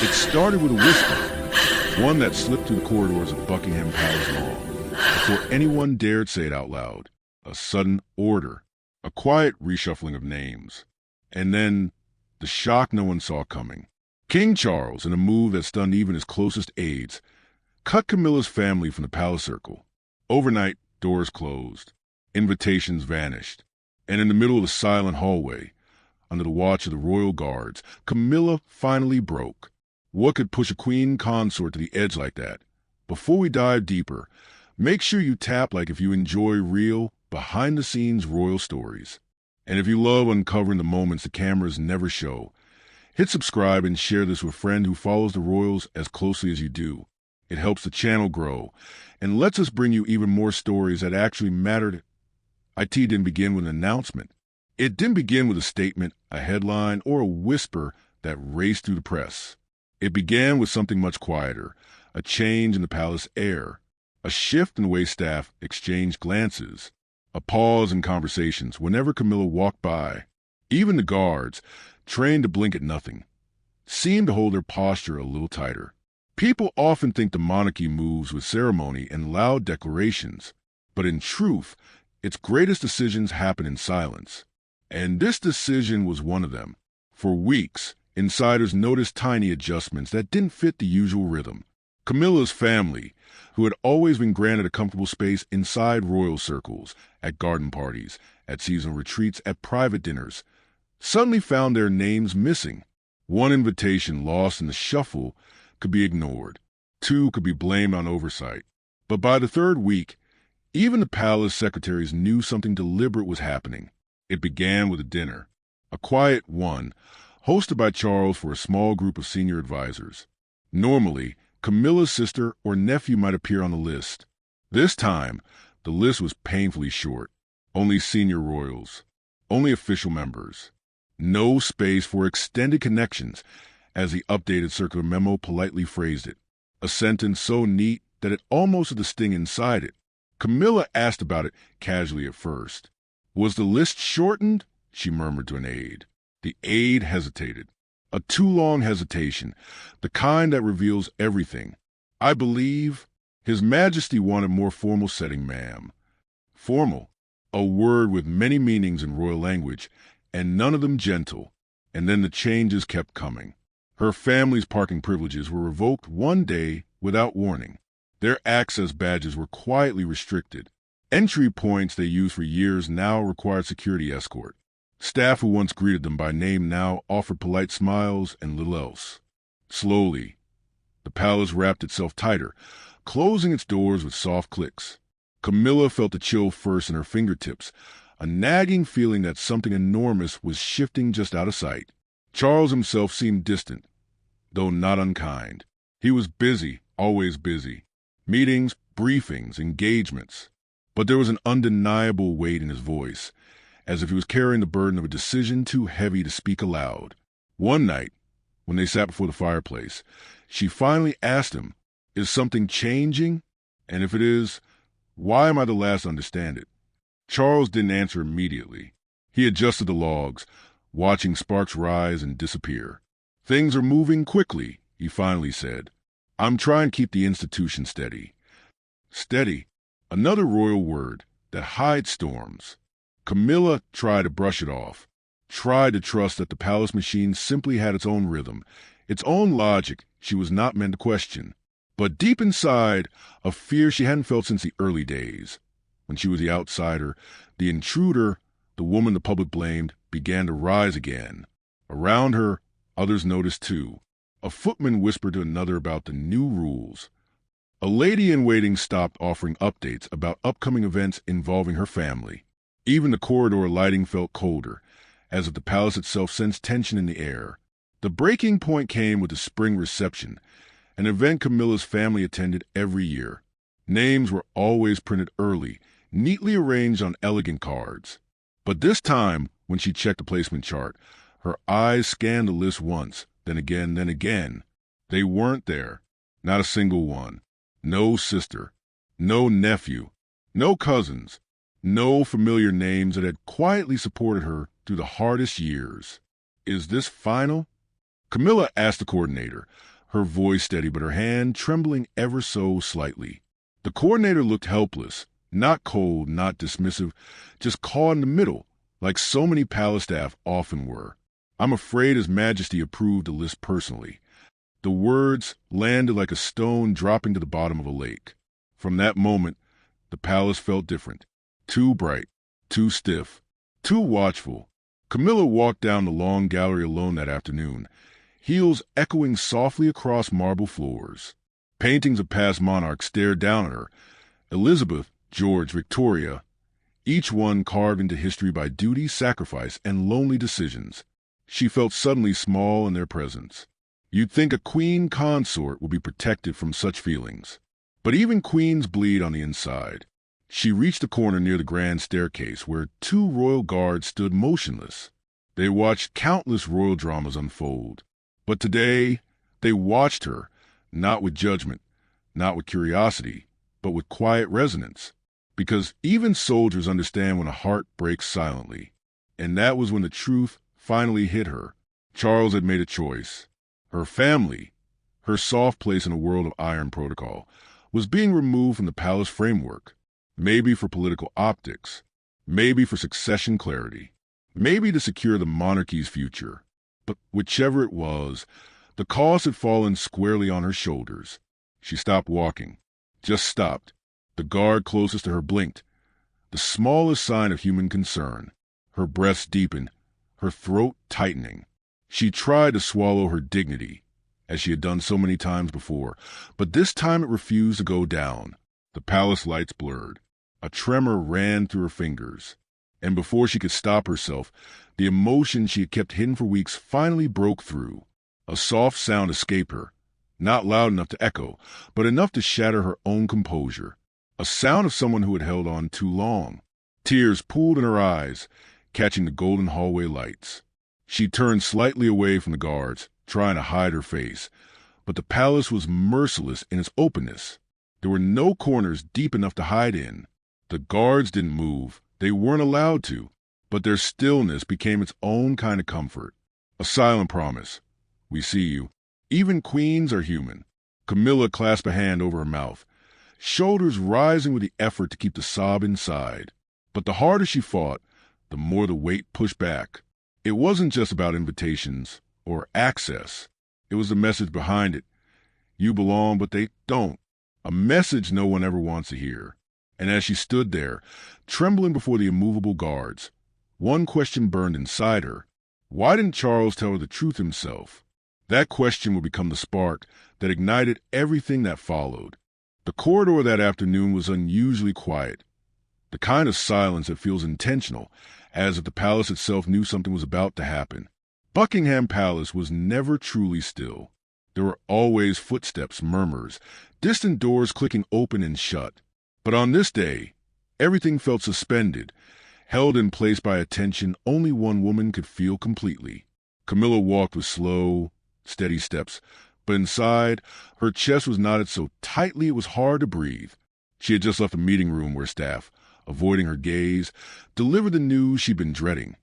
It started with a whisper, one that slipped through the corridors of Buckingham Palace lawn, before anyone dared say it out loud. A sudden order, a quiet reshuffling of names, and then the shock no one saw coming. King Charles, in a move that stunned even his closest aides, cut Camilla's family from the palace circle. Overnight, doors closed, invitations vanished, and in the middle of the silent hallway, under the watch of the royal guards, Camilla finally broke. What could push a queen consort to the edge like that? Before we dive deeper, make sure you tap like if you enjoy real, behind-the-scenes royal stories. And if you love uncovering the moments the cameras never show, hit subscribe and share this with a friend who follows the royals as closely as you do. It helps the channel grow and lets us bring you even more stories that actually mattered. IT didn't begin with an announcement. It didn't begin with a statement, a headline, or a whisper that raced through the press. It began with something much quieter, a change in the palace air, a shift in the way staff exchanged glances, a pause in conversations whenever Camilla walked by. Even the guards, trained to blink at nothing, seemed to hold their posture a little tighter. People often think the monarchy moves with ceremony and loud declarations, but in truth, its greatest decisions happen in silence. And this decision was one of them. For weeks, insiders noticed tiny adjustments that didn't fit the usual rhythm. Camilla's family, who had always been granted a comfortable space inside royal circles, at garden parties, at seasonal retreats, at private dinners, suddenly found their names missing. One invitation lost in the shuffle could be ignored. Two could be blamed on oversight. But by the third week, even the palace secretaries knew something deliberate was happening. It began with a dinner, a quiet one, hosted by Charles for a small group of senior advisors. Normally, Camilla's sister or nephew might appear on the list. This time, the list was painfully short. Only senior royals, only official members. No space for extended connections, as the updated circular memo politely phrased it. A sentence so neat that it almost had the sting inside it. Camilla asked about it casually at first. Was the list shortened? She murmured to an aide. The aide hesitated. A too long hesitation, the kind that reveals everything. I believe His Majesty wanted more formal setting, ma'am. Formal, a word with many meanings in royal language, and none of them gentle. And then the changes kept coming. Her family's parking privileges were revoked one day without warning. Their access badges were quietly restricted. Entry points they used for years now required security escort. Staff who once greeted them by name now offered polite smiles and little else. Slowly, the palace wrapped itself tighter, closing its doors with soft clicks. Camilla felt the chill first in her fingertips, a nagging feeling that something enormous was shifting just out of sight. Charles himself seemed distant, though not unkind. He was busy, always busy. Meetings, briefings, engagements. But there was an undeniable weight in his voice, as if he was carrying the burden of a decision too heavy to speak aloud. One night, when they sat before the fireplace, she finally asked him, "Is something changing? And if it is, why am I the last to understand it?" Charles didn't answer immediately. He adjusted the logs, watching sparks rise and disappear. "Things are moving quickly," he finally said. "I'm trying to keep the institution steady." Steady, another royal word that hides storms. Camilla tried to brush it off, tried to trust that the palace machine simply had its own rhythm, its own logic she was not meant to question. But deep inside, a fear she hadn't felt since the early days, when she was the outsider, the intruder, the woman the public blamed, began to rise again. Around her, others noticed too. A footman whispered to another about the new rules. A lady-in-waiting stopped offering updates about upcoming events involving her family. Even the corridor lighting felt colder, as if the palace itself sensed tension in the air. The breaking point came with the spring reception, an event Camilla's family attended every year. Names were always printed early, neatly arranged on elegant cards. But this time, when she checked the placement chart, her eyes scanned the list once, then again, then again. They weren't there. Not a single one. No sister. No nephew. No cousins. No familiar names that had quietly supported her through the hardest years. Is this final? Camilla asked the coordinator, her voice steady but her hand trembling ever so slightly. The coordinator looked helpless, not cold, not dismissive, just caught in the middle, like so many palace staff often were. I'm afraid His Majesty approved the list personally. The words landed like a stone dropping to the bottom of a lake. From that moment, the palace felt different. Too bright, too stiff, too watchful. Camilla walked down the long gallery alone that afternoon, heels echoing softly across marble floors. Paintings of past monarchs stared down at her. Elizabeth, George, Victoria, each one carved into history by duty, sacrifice, and lonely decisions. She felt suddenly small in their presence. You'd think a queen consort would be protected from such feelings. But even queens bleed on the inside. She reached the corner near the grand staircase where 2 royal guards stood motionless. They watched countless royal dramas unfold. But today, they watched her, not with judgment, not with curiosity, but with quiet resonance. Because even soldiers understand when a heart breaks silently. And that was when the truth finally hit her. Charles had made a choice. Her family, her soft place in a world of iron protocol, was being removed from the palace framework. Maybe for political optics, maybe for succession clarity, maybe to secure the monarchy's future. But whichever it was, the cost had fallen squarely on her shoulders. She stopped walking, just stopped. The guard closest to her blinked, the smallest sign of human concern. Her breaths deepened, her throat tightening. She tried to swallow her dignity, as she had done so many times before, but this time it refused to go down. The palace lights blurred. A tremor ran through her fingers, and before she could stop herself, the emotion she had kept hidden for weeks finally broke through. A soft sound escaped her, not loud enough to echo, but enough to shatter her own composure. A sound of someone who had held on too long. Tears pooled in her eyes, catching the golden hallway lights. She turned slightly away from the guards, trying to hide her face, but the palace was merciless in its openness. There were no corners deep enough to hide in. The guards didn't move. They weren't allowed to. But their stillness became its own kind of comfort. A silent promise. We see you. Even queens are human. Camilla clasped a hand over her mouth, shoulders rising with the effort to keep the sob inside. But the harder she fought, the more the weight pushed back. It wasn't just about invitations or access. It was the message behind it. You belong, but they don't. A message no one ever wants to hear. And as she stood there, trembling before the immovable guards, one question burned inside her. Why didn't Charles tell her the truth himself? That question would become the spark that ignited everything that followed. The corridor that afternoon was unusually quiet, the kind of silence that feels intentional, as if the palace itself knew something was about to happen. Buckingham Palace was never truly still. There were always footsteps, murmurs, distant doors clicking open and shut. But on this day, everything felt suspended, held in place by a tension only one woman could feel completely. Camilla walked with slow, steady steps, but inside, her chest was knotted so tightly it was hard to breathe. She had just left the meeting room where staff, avoiding her gaze, delivered the news she'd been dreading.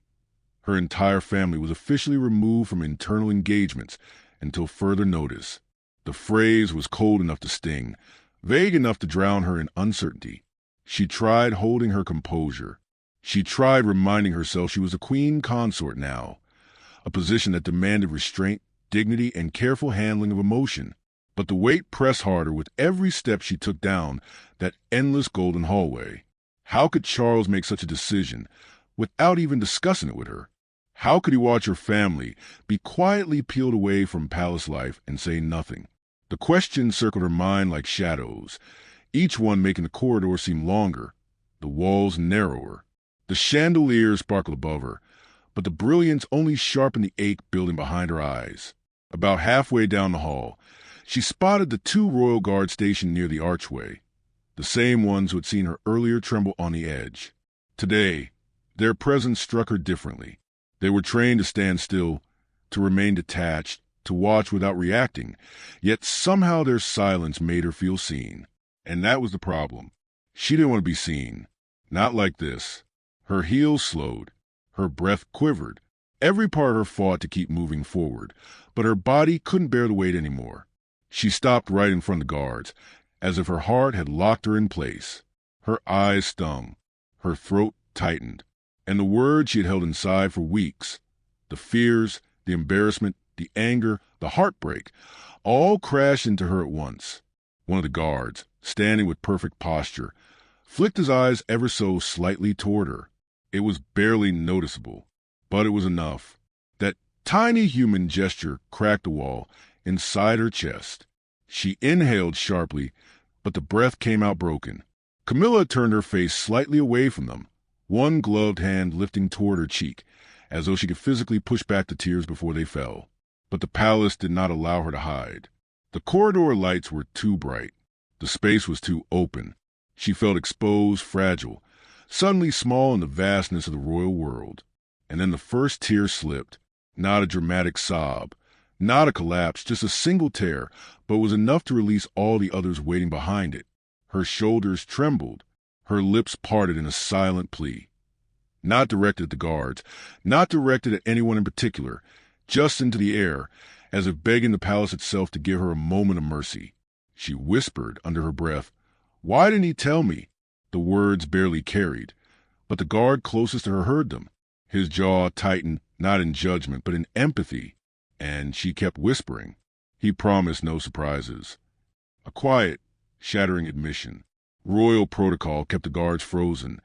Her entire family was officially removed from internal engagements until further notice. The phrase was cold enough to sting, vague enough to drown her in uncertainty. She tried holding her composure. She tried reminding herself she was a queen consort now, a position that demanded restraint, dignity, and careful handling of emotion. But the weight pressed harder with every step she took down that endless golden hallway. How could Charles make such a decision without even discussing it with her? How could he watch her family be quietly peeled away from palace life and say nothing? The questions circled her mind like shadows, each one making the corridor seem longer, the walls narrower. The chandeliers sparkled above her, but the brilliance only sharpened the ache building behind her eyes. About halfway down the hall, she spotted the 2 royal guards stationed near the archway, the same ones who had seen her earlier tremble on the edge. Today, their presence struck her differently. They were trained to stand still, to remain detached, to watch without reacting, yet somehow their silence made her feel seen. And that was the problem. She didn't want to be seen. Not like this. Her heels slowed. Her breath quivered. Every part of her fought to keep moving forward, but her body couldn't bear the weight anymore. She stopped right in front of the guards, as if her heart had locked her in place. Her eyes stung, her throat tightened, and the words she had held inside for weeks, the fears, the embarrassment, the anger, the heartbreak, all crashed into her at once. One of the guards, standing with perfect posture, flicked his eyes ever so slightly toward her. It was barely noticeable, but it was enough. That tiny human gesture cracked the wall inside her chest. She inhaled sharply, but the breath came out broken. Camilla turned her face slightly away from them, one gloved hand lifting toward her cheek, as though she could physically push back the tears before they fell. But the palace did not allow her to hide. The corridor lights were too bright. The space was too open. She felt exposed, fragile, suddenly small in the vastness of the royal world. And then the first tear slipped, not a dramatic sob, not a collapse, just a single tear, but was enough to release all the others waiting behind it. Her shoulders trembled, her lips parted in a silent plea. Not directed at the guards, not directed at anyone in particular, just into the air, as if begging the palace itself to give her a moment of mercy. She whispered under her breath, "Why didn't he tell me?" The words barely carried, but the guard closest to her heard them. His jaw tightened, not in judgment, but in empathy, and she kept whispering. He promised no surprises. A quiet, shattering admission. Royal protocol kept the guards frozen,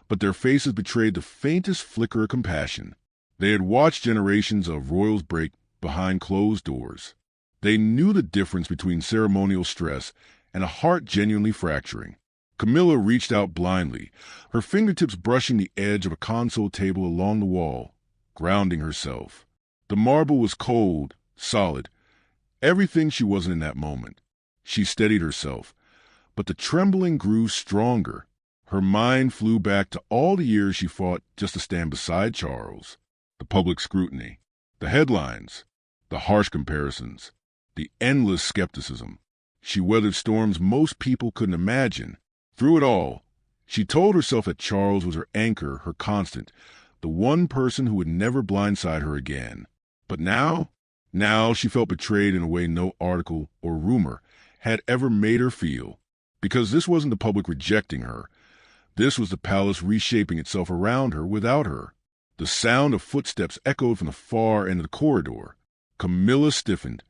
but their faces betrayed the faintest flicker of compassion. They had watched generations of royals break behind closed doors. They knew the difference between ceremonial stress and a heart genuinely fracturing. Camilla reached out blindly, her fingertips brushing the edge of a console table along the wall, grounding herself. The marble was cold, solid, everything she wasn't in that moment. She steadied herself, but the trembling grew stronger. Her mind flew back to all the years she fought just to stand beside Charles. The public scrutiny, the headlines, the harsh comparisons, the endless skepticism. She weathered storms most people couldn't imagine. Through it all, she told herself that Charles was her anchor, her constant, the one person who would never blindside her again. But now she felt betrayed in a way no article or rumor had ever made her feel. Because this wasn't the public rejecting her. This was the palace reshaping itself around her without her. The sound of footsteps echoed from the far end of the corridor. Camilla stiffened,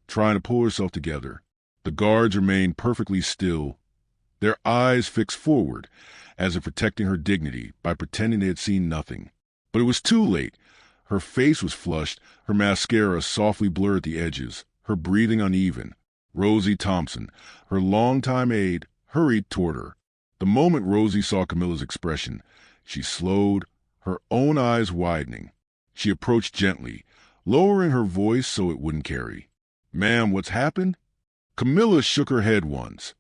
trying to pull herself together. The guards remained perfectly still, their eyes fixed forward, as if protecting her dignity by pretending they had seen nothing. But it was too late. Her face was flushed, her mascara softly blurred at the edges, her breathing uneven. Rosie Thompson, her longtime aide, hurried toward her. The moment Rosie saw Camilla's expression, she slowed, her own eyes widening. She approached gently, lowering her voice so it wouldn't carry. "Ma'am, what's happened?" Camilla shook her head once,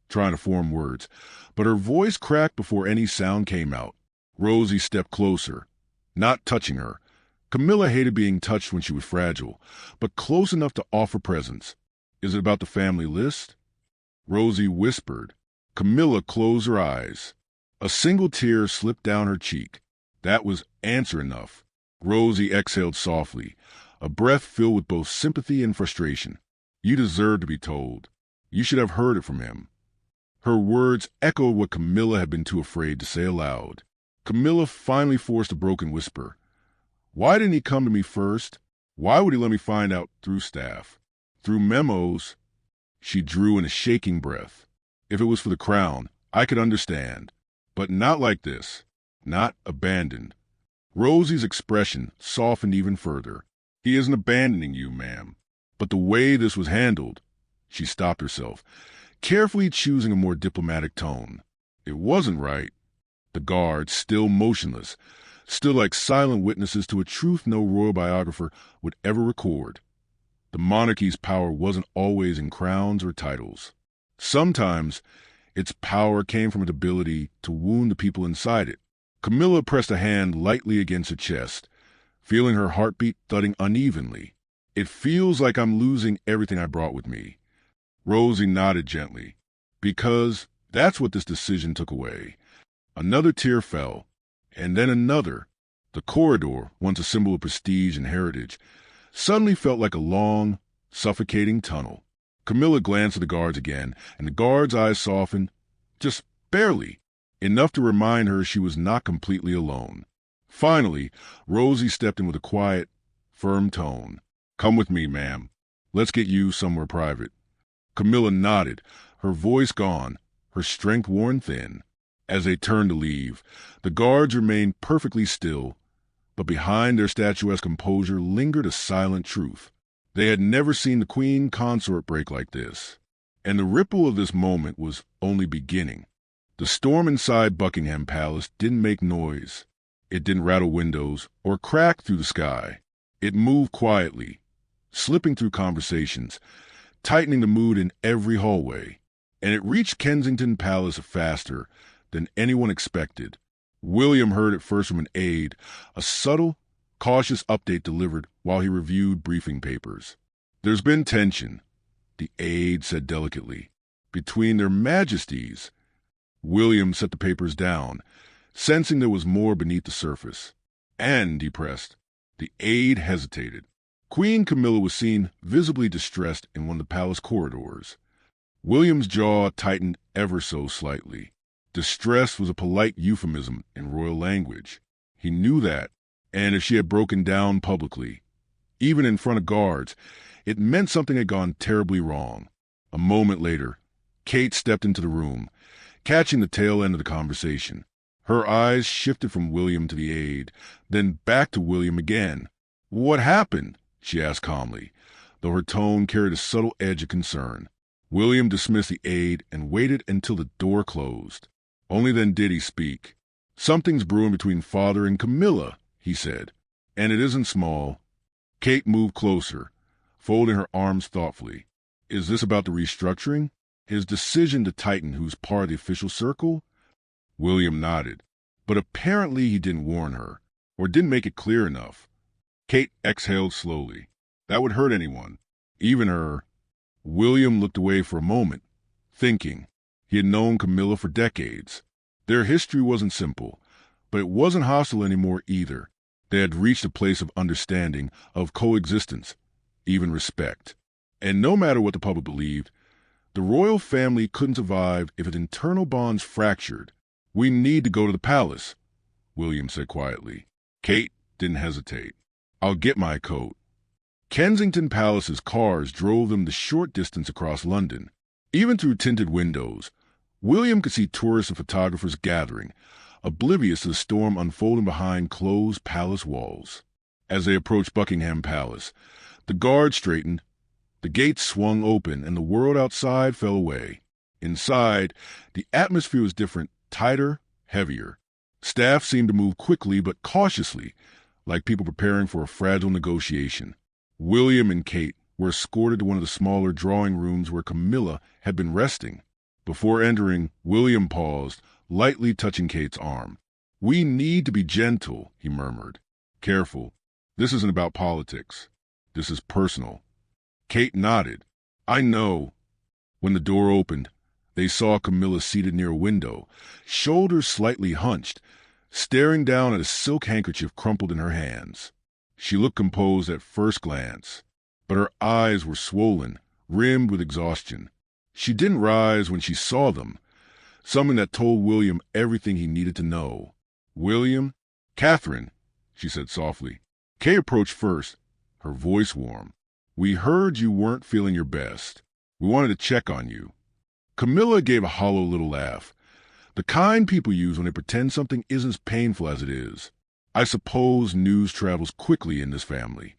trying to form words, but her voice cracked before any sound came out. Rosie stepped closer, not touching her. Camilla hated being touched when she was fragile, but close enough to offer presence. "Is it about the family list?" Rosie whispered. Camilla closed her eyes. A single tear slipped down her cheek. That was answer enough. Rosie exhaled softly, a breath filled with both sympathy and frustration. "You deserve to be told. You should have heard it from him." Her words echoed what Camilla had been too afraid to say aloud. Camilla finally forced a broken whisper. "Why didn't he come to me first? Why would he let me find out through staff? Through memos?" She drew in a shaking breath. "If it was for the crown, I could understand. But not like this. Not abandoned." Rosie's expression softened even further. "He isn't abandoning you, ma'am. But the way this was handled..." She stopped herself, carefully choosing a more diplomatic tone. "It wasn't right." The guards, still motionless, stood like silent witnesses to a truth no royal biographer would ever record. The monarchy's power wasn't always in crowns or titles. Sometimes its power came from its ability to wound the people inside it. Camilla pressed a hand lightly against her chest, feeling her heartbeat thudding unevenly. "It feels like I'm losing everything I brought with me." Rosie nodded gently. "Because that's what this decision took away." Another tear fell, and then another. The corridor, once a symbol of prestige and heritage, suddenly felt like a long, suffocating tunnel. Camilla glanced at the guards again, and the guard's eyes softened, just barely, enough to remind her she was not completely alone. Finally, Rosie stepped in with a quiet, firm tone. "Come with me, ma'am. Let's get you somewhere private." Camilla nodded, her voice gone, her strength worn thin. As they turned to leave, the guards remained perfectly still, but behind their statuesque composure lingered a silent truth. They had never seen the Queen Consort break like this, and the ripple of this moment was only beginning. The storm inside Buckingham Palace didn't make noise. It didn't rattle windows or crack through the sky. It moved quietly, slipping through conversations, tightening the mood in every hallway, and it reached Kensington Palace faster than anyone expected. William heard it first from an aide, a subtle, cautious update delivered while he reviewed briefing papers. "There's been tension," the aide said delicately, "between their majesties." William set the papers down, sensing there was more beneath the surface. "And," he pressed. The aide hesitated. Queen Camilla was seen visibly distressed in one of the palace corridors. William's jaw tightened ever so slightly. Distress was a polite euphemism in royal language. He knew that, and if she had broken down publicly, even in front of guards, it meant something had gone terribly wrong. A moment later, Kate stepped into the room, catching the tail end of the conversation. Her eyes shifted from William to the aide, then back to William again. "What happened?" she asked calmly, though her tone carried a subtle edge of concern. William dismissed the aide and waited until the door closed. Only then did he speak. "Something's brewing between Father and Camilla," he said, "and it isn't small." Kate moved closer, folding her arms thoughtfully. "Is this about the restructuring? His decision to tighten who's part of the official circle?" William nodded, but apparently he didn't warn her, or didn't make it clear enough. Kate exhaled slowly. That would hurt anyone, even her. William looked away for a moment, thinking. He had known Camilla for decades. Their history wasn't simple, but it wasn't hostile anymore either. They had reached a place of understanding, of coexistence, even respect. And no matter what the public believed, the royal family couldn't survive if its internal bonds fractured. "We need to go to the palace," William said quietly. Kate didn't hesitate. "I'll get my coat." Kensington Palace's cars drove them the short distance across London. Even through tinted windows, William could see tourists and photographers gathering, oblivious to the storm unfolding behind closed palace walls. As they approached Buckingham Palace, the guard straightened, the gates swung open, and the world outside fell away. Inside, the atmosphere was different, tighter, heavier. Staff seemed to move quickly but cautiously, like people preparing for a fragile negotiation. William and Kate were escorted to one of the smaller drawing rooms where Camilla had been resting. Before entering, William paused, lightly touching Kate's arm. "We need to be gentle," he murmured. "Careful. This isn't about politics. This is personal." Kate nodded. "I know." When the door opened, they saw Camilla seated near a window, shoulders slightly hunched, staring down at a silk handkerchief crumpled in her hands. She looked composed at first glance, but her eyes were swollen, rimmed with exhaustion. She didn't rise when she saw them, something that told William everything he needed to know. "William?" "Catherine," she said softly. Kate approached first, her voice warm. "We heard you weren't feeling your best. We wanted to check on you." Camilla gave a hollow little laugh, the kind people use when they pretend something isn't as painful as it is. "I suppose news travels quickly in this family."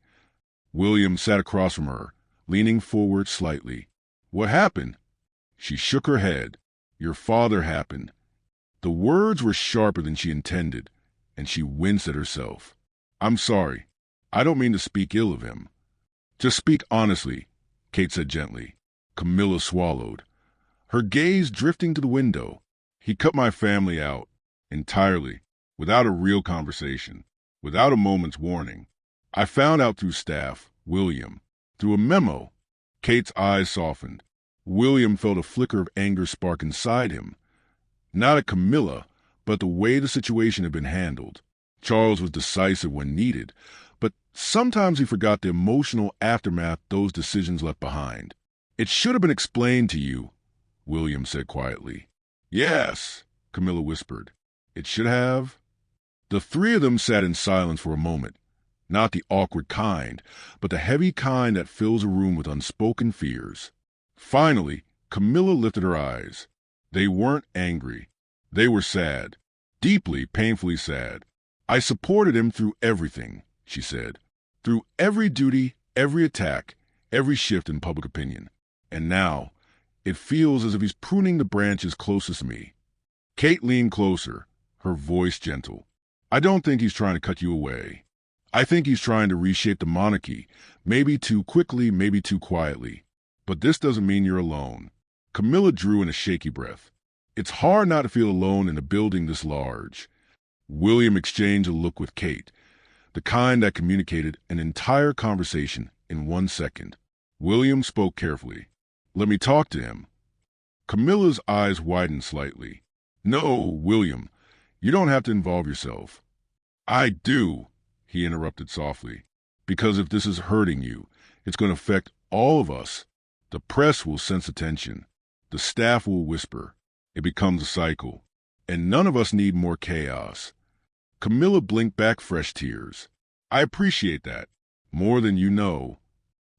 William sat across from her, leaning forward slightly. "What happened?" She shook her head. "Your father happened." The words were sharper than she intended, and she winced at herself. "I'm sorry. I don't mean to speak ill of him." "Just speak honestly," Kate said gently. Camilla swallowed, her gaze drifting to the window. "He cut my family out, entirely, without a real conversation, without a moment's warning. I found out through staff, William, through a memo." Kate's eyes softened. William felt a flicker of anger spark inside him. Not at Camilla, but the way the situation had been handled. Charles was decisive when needed, but sometimes he forgot the emotional aftermath those decisions left behind. It should have been explained to you, William said quietly. Yes, Camilla whispered. It should have. The three of them sat in silence for a moment, not the awkward kind, but the heavy kind that fills a room with unspoken fears. Finally, Camilla lifted her eyes. They weren't angry. They were sad. Deeply, painfully sad. I supported him through everything, she said. Through every duty, every attack, every shift in public opinion. And now, it feels as if he's pruning the branches closest to me. Kate leaned closer, her voice gentle. I don't think he's trying to cut you away. I think he's trying to reshape the monarchy, maybe too quickly, maybe too quietly. But this doesn't mean you're alone. Camilla drew in a shaky breath. It's hard not to feel alone in a building this large. William exchanged a look with Kate, the kind that communicated an entire conversation in 1 second. William spoke carefully. Let me talk to him. Camilla's eyes widened slightly. No, William, you don't have to involve yourself. I do, he interrupted softly, because if this is hurting you, it's going to affect all of us. The press will sense the tension. The staff will whisper. It becomes a cycle. And none of us need more chaos. Camilla blinked back fresh tears. I appreciate that. More than you know.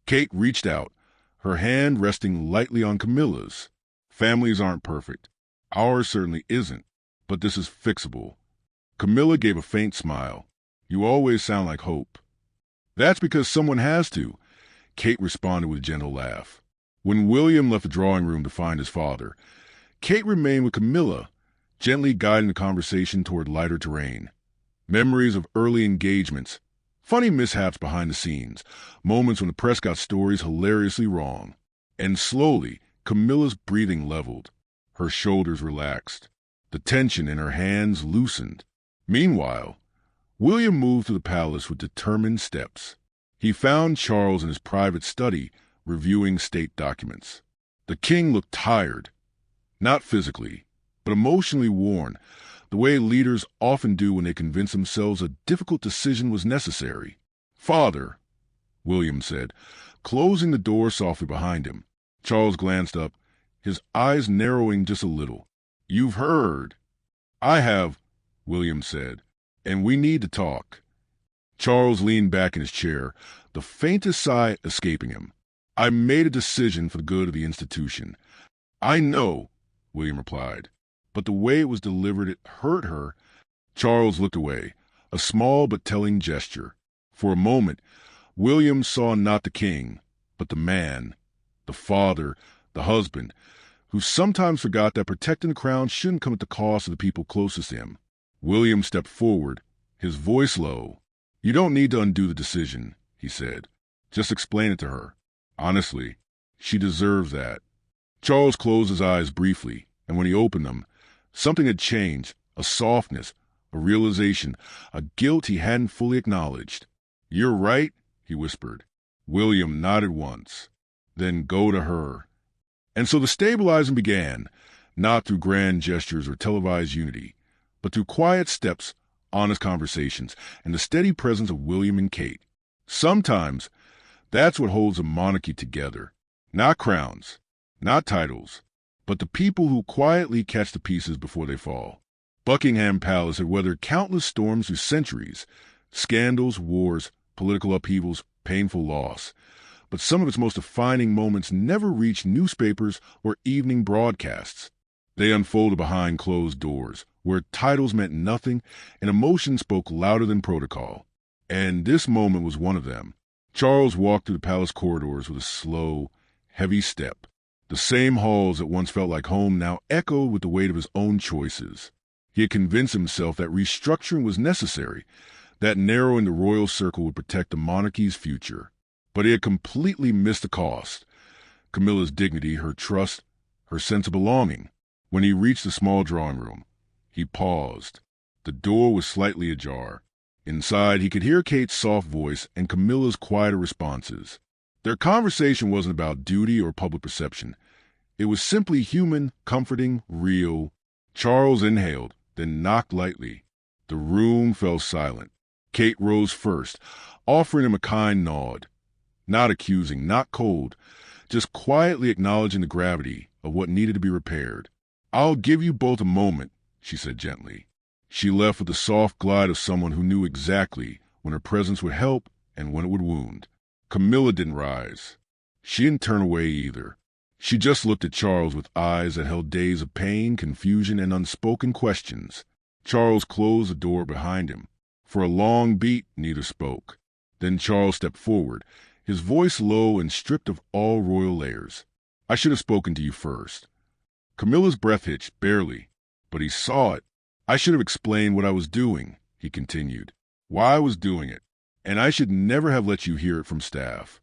Kate reached out, her hand resting lightly on Camilla's. Families aren't perfect. Ours certainly isn't. But this is fixable. Camilla gave a faint smile. You always sound like hope. That's because someone has to, Kate responded with a gentle laugh. When William left the drawing room to find his father, Kate remained with Camilla, gently guiding the conversation toward lighter terrain. Memories of early engagements, funny mishaps behind the scenes, moments when the press got stories hilariously wrong. And slowly, Camilla's breathing leveled. Her shoulders relaxed. The tension in her hands loosened. Meanwhile, William moved to the palace with determined steps. He found Charles in his private study, reviewing state documents. The king looked tired, not physically, but emotionally worn, the way leaders often do when they convince themselves a difficult decision was necessary. Father, William said, closing the door softly behind him. Charles glanced up, his eyes narrowing just a little. You've heard. I have, William said, and we need to talk. Charles leaned back in his chair, the faintest sigh escaping him. I made a decision for the good of the institution. I know, William replied, but the way it was delivered, it hurt her. Charles looked away, a small but telling gesture. For a moment, William saw not the king, but the man, the father, the husband, who sometimes forgot that protecting the crown shouldn't come at the cost of the people closest to him. William stepped forward, his voice low. You don't need to undo the decision, he said. Just explain it to her. Honestly, she deserves that. Charles closed his eyes briefly, and when he opened them, something had changed, a softness, a realization, a guilt he hadn't fully acknowledged. You're right, he whispered. William nodded once. Then go to her. And so the stabilizing began, not through grand gestures or televised unity, but through quiet steps, honest conversations, and the steady presence of William and Kate. Sometimes that's what holds a monarchy together. Not crowns, not titles, but the people who quietly catch the pieces before they fall. Buckingham Palace had weathered countless storms through centuries, scandals, wars, political upheavals, painful loss. But some of its most defining moments never reached newspapers or evening broadcasts. They unfolded behind closed doors, where titles meant nothing and emotion spoke louder than protocol. And this moment was one of them. Charles walked through the palace corridors with a slow, heavy step. The same halls that once felt like home now echoed with the weight of his own choices. He had convinced himself that restructuring was necessary, that narrowing the royal circle would protect the monarchy's future. But he had completely missed the cost. Camilla's dignity, her trust, her sense of belonging. When he reached the small drawing room, he paused. The door was slightly ajar. Inside, he could hear Kate's soft voice and Camilla's quieter responses. Their conversation wasn't about duty or public perception. It was simply human, comforting, real. Charles inhaled, then knocked lightly. The room fell silent. Kate rose first, offering him a kind nod. Not accusing, not cold, just quietly acknowledging the gravity of what needed to be repaired. "I'll give you both a moment," she said gently. She left with the soft glide of someone who knew exactly when her presence would help and when it would wound. Camilla didn't rise. She didn't turn away either. She just looked at Charles with eyes that held days of pain, confusion, and unspoken questions. Charles closed the door behind him. For a long beat, neither spoke. Then Charles stepped forward, his voice low and stripped of all royal layers. "I should have spoken to you first." Camilla's breath hitched, barely, but he saw it. "I should have explained what I was doing," he continued, "why I was doing it, and I should never have let you hear it from staff."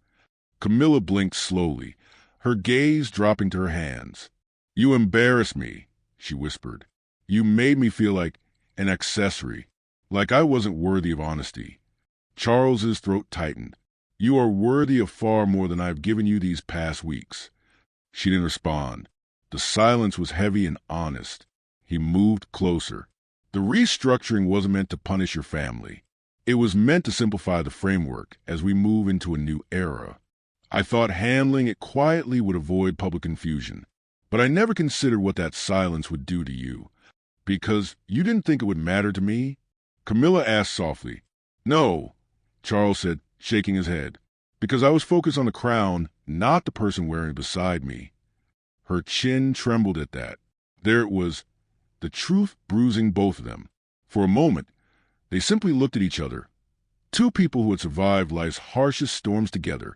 Camilla blinked slowly, her gaze dropping to her hands. "You embarrassed me," she whispered. "You made me feel like an accessory, like I wasn't worthy of honesty." Charles's throat tightened. "You are worthy of far more than I've given you these past weeks." She didn't respond. The silence was heavy and honest. He moved closer. "The restructuring wasn't meant to punish your family. It was meant to simplify the framework as we move into a new era. I thought handling it quietly would avoid public confusion, but I never considered what that silence would do to you. Because you didn't think it would matter to me?" Camilla asked softly. "No," Charles said, shaking his head. "Because I was focused on the crown, not the person wearing it beside me." Her chin trembled at that. There it was, the truth bruising both of them. For a moment, they simply looked at each other. Two people who had survived life's harshest storms together,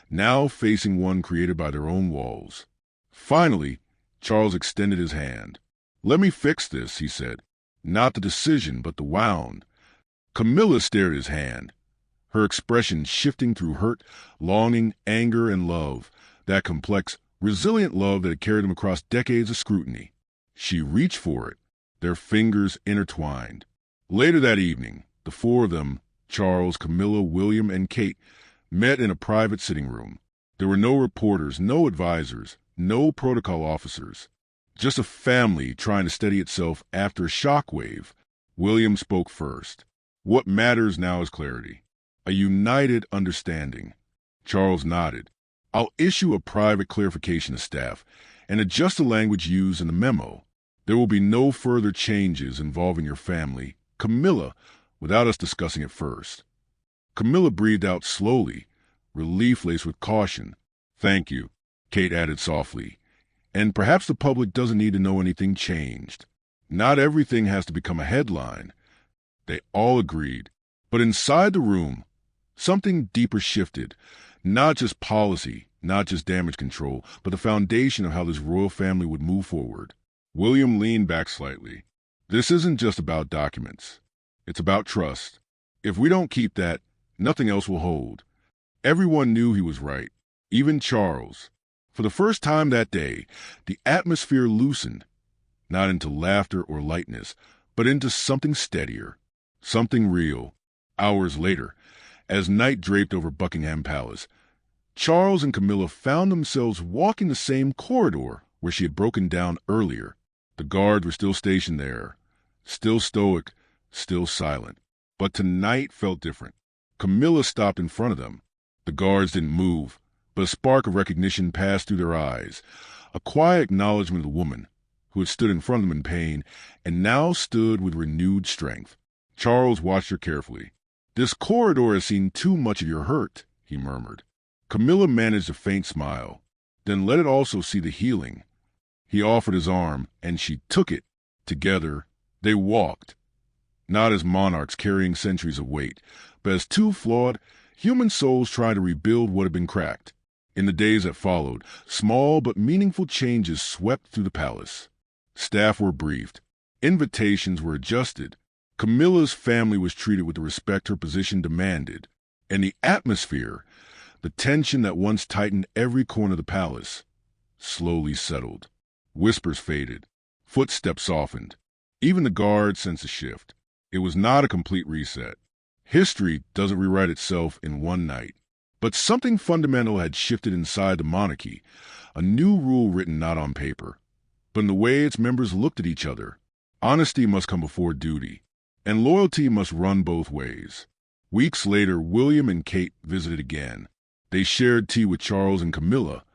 now facing one created by their own walls. Finally, Charles extended his hand. "Let me fix this," he said. "Not the decision, but the wound." Camilla stared at his hand, her expression shifting through hurt, longing, anger, and love, that complex, resilient love that had carried him across decades of scrutiny. She reached for it, their fingers intertwined. Later that evening, the four of them, Charles, Camilla, William, and Kate, met in a private sitting room. There were no reporters, no advisors, no protocol officers. Just a family trying to steady itself after a shockwave. William spoke first. "What matters now is clarity. A united understanding." Charles nodded. "I'll issue a private clarification to staff and adjust the language used in the memo. There will be no further changes involving your family, Camilla, without us discussing it first." Camilla breathed out slowly, relief laced with caution. "Thank you," Kate added softly. "And perhaps the public doesn't need to know anything changed. Not everything has to become a headline." They all agreed. But inside the room, something deeper shifted. Not just policy, not just damage control, but the foundation of how this royal family would move forward. William leaned back slightly. "This isn't just about documents. It's about trust. If we don't keep that, nothing else will hold." Everyone knew he was right, even Charles. For the first time that day, the atmosphere loosened, not into laughter or lightness, but into something steadier, something real. Hours later, as night draped over Buckingham Palace, Charles and Camilla found themselves walking the same corridor where she had broken down earlier. The guards were still stationed there, still stoic, still silent. But tonight felt different. Camilla stopped in front of them. The guards didn't move, but a spark of recognition passed through their eyes, a quiet acknowledgement of the woman who had stood in front of them in pain and now stood with renewed strength. Charles watched her carefully. "This corridor has seen too much of your hurt," he murmured. Camilla managed a faint smile, then let it also see the healing. He offered his arm, and she took it. Together, they walked, not as monarchs carrying centuries of weight, but as two flawed, human souls trying to rebuild what had been cracked. In the days that followed, small but meaningful changes swept through the palace. Staff were briefed. Invitations were adjusted. Camilla's family was treated with the respect her position demanded. And the atmosphere, the tension that once tightened every corner of the palace, slowly settled. Whispers faded. Footsteps softened. Even the guards sensed a shift. It was not a complete reset. History doesn't rewrite itself in one night. But something fundamental had shifted inside the monarchy, a new rule written not on paper, but in the way its members looked at each other. Honesty must come before duty, and loyalty must run both ways. Weeks later, William and Kate visited again. They shared tea with Charles and Camilla,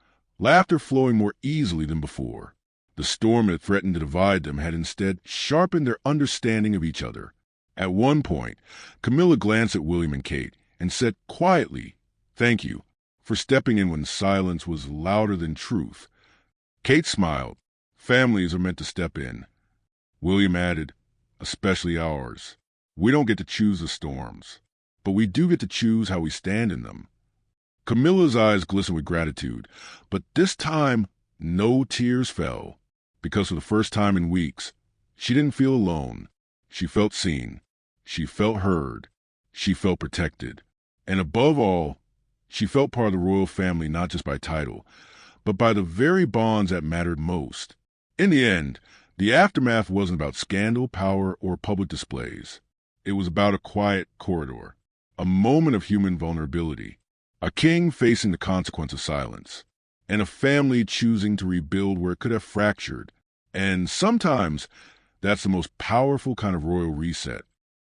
laughter flowing more easily than before. The storm that threatened to divide them had instead sharpened their understanding of each other. At one point, Camilla glanced at William and Kate and said quietly, "Thank you for stepping in when silence was louder than truth." Kate smiled. "Families are meant to step in." William added, "Especially ours. We don't get to choose the storms, but we do get to choose how we stand in them." Camilla's eyes glistened with gratitude, but this time no tears fell, because for the first time in weeks, she didn't feel alone. She felt seen. She felt heard. She felt protected. And above all, she felt part of the royal family not just by title, but by the very bonds that mattered most. In the end, the aftermath wasn't about scandal, power, or public displays. It was about a quiet corridor, a moment of human vulnerability, a king facing the consequence of silence, and a family choosing to rebuild where it could have fractured. And sometimes that's the most powerful kind of royal reset.